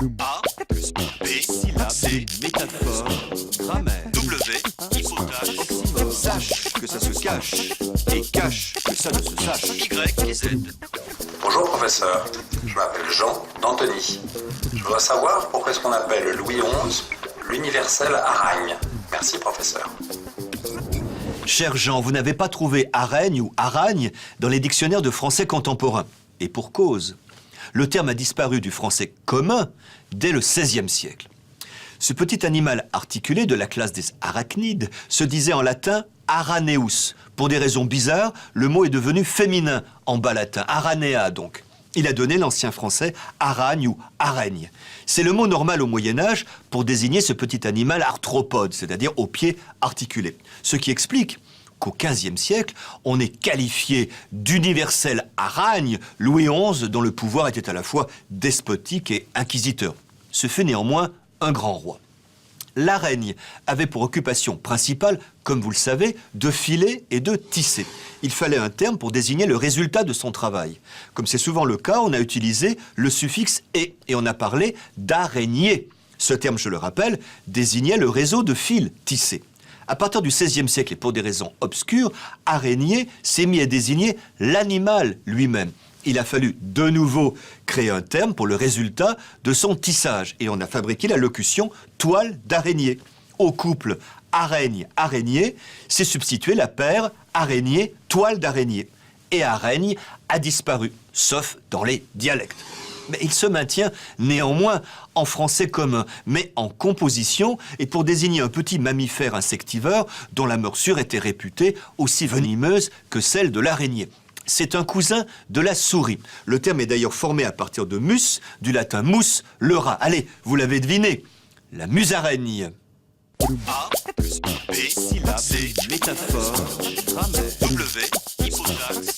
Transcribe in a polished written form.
A plus B, syllabe, C, métaphore, grammaire, W, hypothèse, oxymore, sache que ça se cache, et cache que ça ne se sache, Y et Z. Bonjour professeur, je m'appelle Jean d'Antony. Je voudrais savoir pourquoi est-ce qu'on appelle Louis XI l'universel aragne. Merci professeur. Cher Jean, vous n'avez pas trouvé araigne ou aragne dans les dictionnaires de français contemporain. Et pour cause. Le terme a disparu du français commun dès le XVIe siècle. Ce petit animal articulé de la classe des arachnides se disait en latin araneus. Pour des raisons bizarres, le mot est devenu féminin en bas latin, aranea donc. Il a donné l'ancien français aragne ou araigne. C'est le mot normal au Moyen-Âge pour désigner ce petit animal arthropode, c'est-à-dire aux pieds articulés. Ce qui explique qu'au XVe siècle, on est qualifié d'universel aragne Louis XI, dont le pouvoir était à la fois despotique et inquisiteur. Ce fut néanmoins un grand roi. L'araigne avait pour occupation principale, comme vous le savez, de filer et de tisser. Il fallait un terme pour désigner le résultat de son travail. Comme c'est souvent le cas, on a utilisé le suffixe « et » et on a parlé d'araignée. Ce terme, je le rappelle, désignait le réseau de fils tissés. À partir du XVIe siècle, et pour des raisons obscures, araignée s'est mis à désigner l'animal lui-même. Il a fallu de nouveau créer un terme pour le résultat de son tissage. Et on a fabriqué la locution « toile d'araignée ». Au couple araigne-araignée s'est substitué la paire araignée-toile d'araignée. Et araigne a disparu, sauf dans les dialectes. Mais il se maintient néanmoins en français commun, mais en composition et pour désigner un petit mammifère insectivore dont la morsure était réputée aussi venimeuse que celle de l'araignée. C'est un cousin de la souris. Le terme est d'ailleurs formé à partir de mus, du latin mus, le rat. Allez, vous l'avez deviné, la musaraigne. A plus B, syllabe, C, métaphore, grammaire, W, hypothèse,